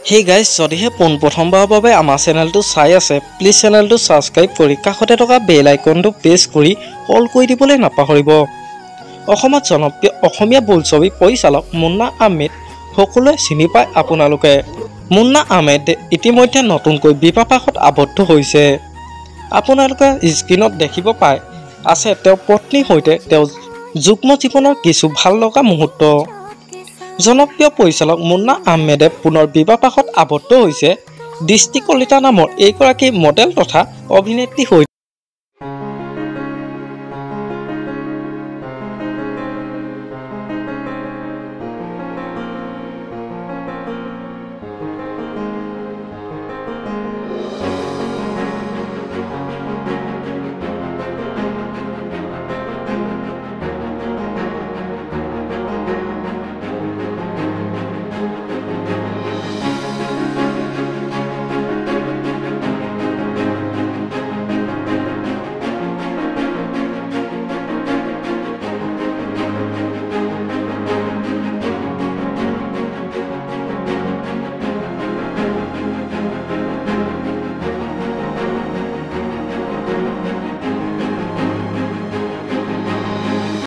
Hey guys, যদিহে পোনপ্ৰথমবাৰৰ বাবে আমাৰ চেনেলটো চাই আছে, প্লিজ চেনেলটো ছাবস্ক্ৰাইব কৰি কাষতে থকা বেল আইকনটো প্ৰেছ কৰি অল কৰি দিবলৈ নাপাহৰিব। অসমত জনপ্ৰিয় অসমীয়া বোলছবি পৰিচালক মুন্না আহমেদ সকলোৱে চিনি পায়। আপোনালোকে মুন্না আহমেদ ইতিমধ্যে নতুনকৈ বিবাহপাশত আবদ্ধ হৈছে। আপোনালোকে স্ক্ৰীণত দেখিব পাই আছে তেওঁৰ পত্নীৰ সৈতে তেওঁ যুগ্ম জীৱনৰ কিছু ভাল লগা মুহূৰ্ত। জনপ্ৰিয় পৰিচালক মুন্না আহমেদে পুনৰ বিবাহপাশত আবদ্ধ হৈছে। দৃষ্টি কলিতা নামৰ এইগৰাকী মডেল তথা অভিনেত্ৰী সৈতে।